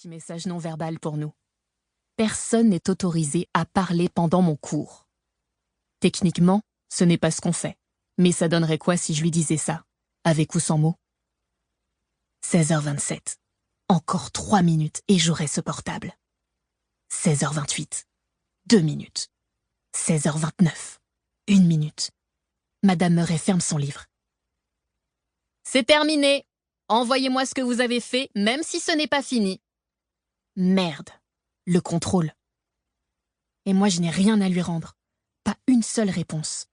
petit message non verbal pour nous. Personne n'est autorisé à parler pendant mon cours. Techniquement, ce n'est pas ce qu'on fait. Mais ça donnerait quoi si je lui disais ça, avec ou sans mots? 16h27. Encore 3 minutes et j'aurai ce portable. 16h28. 2 minutes. 16h29. 1 minute. Madame Murray ferme son livre. C'est terminé. Envoyez-moi ce que vous avez fait, même si ce n'est pas fini. Merde. Le contrôle. Et moi, je n'ai rien à lui rendre. Pas une seule réponse.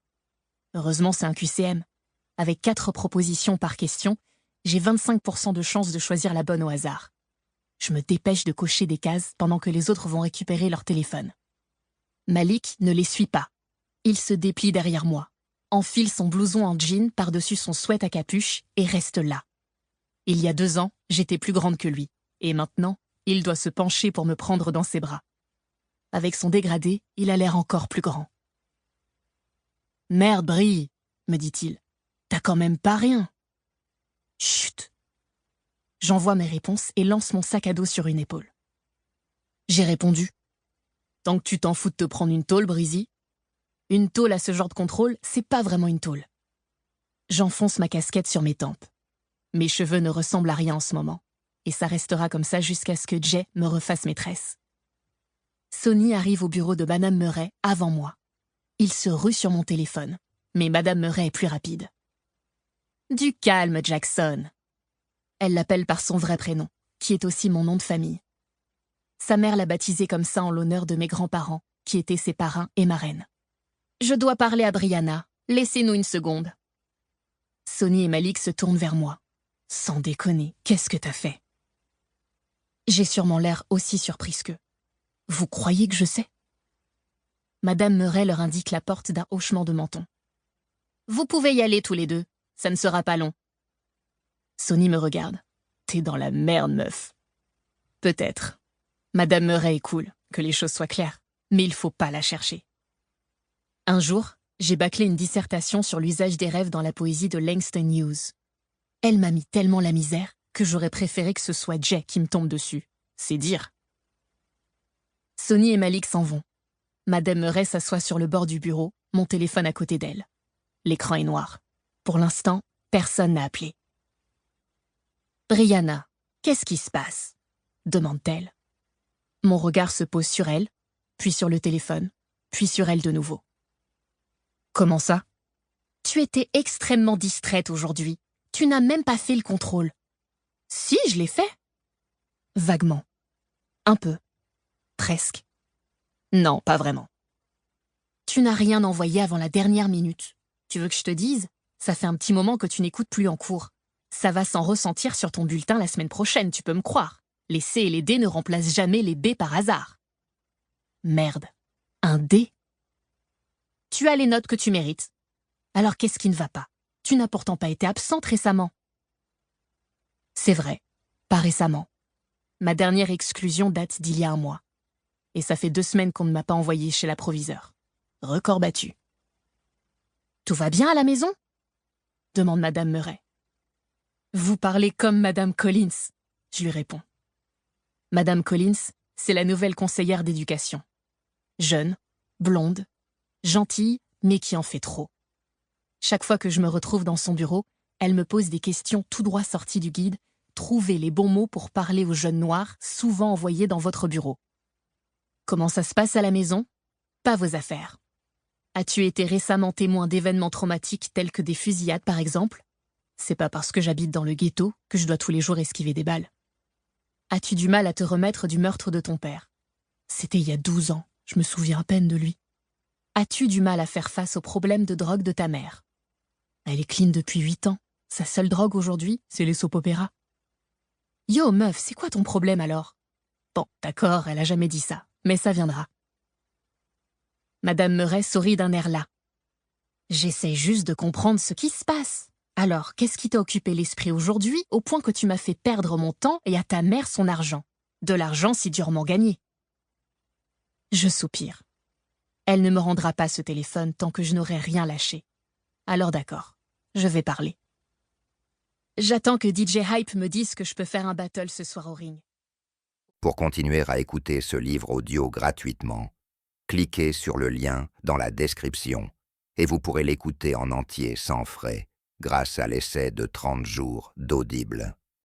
Heureusement, c'est un QCM. Avec 4 propositions par question, j'ai 25% de chance de choisir la bonne au hasard. Je me dépêche de cocher des cases pendant que les autres vont récupérer leur téléphone. Malik ne les suit pas. Il se déplie derrière moi, enfile son blouson en jean par-dessus son sweat à capuche et reste là. Il y a 2 ans, j'étais plus grande que lui, et maintenant, il doit se pencher pour me prendre dans ses bras. Avec son dégradé, il a l'air encore plus grand. « Merde, Brie, me dit-il, t'as quand même pas rien. » Chut. J'envoie mes réponses et lance mon sac à dos sur une épaule. J'ai répondu. Tant que tu t'en fous de te prendre une tôle, Brisy. Une tôle à ce genre de contrôle, c'est pas vraiment une tôle. J'enfonce ma casquette sur mes tempes. Mes cheveux ne ressemblent à rien en ce moment, et ça restera comme ça jusqu'à ce que Jay me refasse mes tresses. Sonny arrive au bureau de Madame Murray avant moi. Il se rue sur mon téléphone, mais Madame Murray est plus rapide. Du calme, Jackson. Elle l'appelle par son vrai prénom, qui est aussi mon nom de famille. Sa mère l'a baptisé comme ça en l'honneur de mes grands-parents, qui étaient ses parrains et marraines. Je dois parler à Brianna. Laissez-nous une seconde. Sonny et Malik se tournent vers moi. Sans déconner, qu'est-ce que t'as fait? J'ai sûrement l'air aussi surprise qu'eux. Vous croyez que je sais? Madame Murray leur indique la porte d'un hochement de menton. Vous pouvez y aller tous les deux, ça ne sera pas long. Sonny me regarde. T'es dans la merde, meuf. Peut-être. Madame Murray est cool, que les choses soient claires, mais il faut pas la chercher. Un jour, j'ai bâclé une dissertation sur l'usage des rêves dans la poésie de Langston Hughes. Elle m'a mis tellement la misère que j'aurais préféré que ce soit Jay qui me tombe dessus. C'est dire. Sonny et Malik s'en vont. Madame Murray s'assoit sur le bord du bureau, mon téléphone à côté d'elle. L'écran est noir. Pour l'instant, personne n'a appelé. Brianna, qu'est-ce qui se passe? Demande-t-elle. Mon regard se pose sur elle, puis sur le téléphone, puis sur elle de nouveau. Comment ça? Tu étais extrêmement distraite aujourd'hui. Tu n'as même pas fait le contrôle. Si, je l'ai fait. Vaguement. Un peu. Presque. Non, pas vraiment. Tu n'as rien envoyé avant la dernière minute. Tu veux que je te dise? Ça fait un petit moment que tu n'écoutes plus en cours. Ça va s'en ressentir sur ton bulletin la semaine prochaine, tu peux me croire. Les C et les D ne remplacent jamais les B par hasard. Merde. Un D? Tu as les notes que tu mérites. Alors qu'est-ce qui ne va pas? Tu n'as pourtant pas été absente récemment. C'est vrai, pas récemment. Ma dernière exclusion date d'il y a 1 mois. Et ça fait 2 semaines qu'on ne m'a pas envoyée chez la proviseure. Record battu. Tout va bien à la maison? Demande Madame Murray. Vous parlez comme Madame Collins, je lui réponds. Madame Collins, c'est la nouvelle conseillère d'éducation. Jeune, blonde, gentille, mais qui en fait trop. Chaque fois que je me retrouve dans son bureau, elle me pose des questions tout droit sorties du guide. Trouvez les bons mots pour parler aux jeunes noirs, souvent envoyés dans votre bureau. Comment ça se passe à la maison? Pas vos affaires. As-tu été récemment témoin d'événements traumatiques tels que des fusillades, par exemple? C'est pas parce que j'habite dans le ghetto que je dois tous les jours esquiver des balles. As-tu du mal à te remettre du meurtre de ton père? C'était il y a 12 ans, je me souviens à peine de lui. As-tu du mal à faire face aux problèmes de drogue de ta mère? Elle est clean depuis 8 ans. Sa seule drogue aujourd'hui, c'est les soap-opéras. Yo, meuf, c'est quoi ton problème alors? Bon, d'accord, elle a jamais dit ça, mais ça viendra. Madame Murray sourit d'un air las. J'essaie juste de comprendre ce qui se passe. Alors, qu'est-ce qui t'a occupé l'esprit aujourd'hui au point que tu m'as fait perdre mon temps et à ta mère son argent? De l'argent si durement gagné. Je soupire. Elle ne me rendra pas ce téléphone tant que je n'aurai rien lâché. Alors d'accord, je vais parler. J'attends que DJ Hype me dise que je peux faire un battle ce soir au ring. Pour continuer à écouter ce livre audio gratuitement, cliquez sur le lien dans la description et vous pourrez l'écouter en entier sans frais grâce à l'essai de 30 jours d'Audible.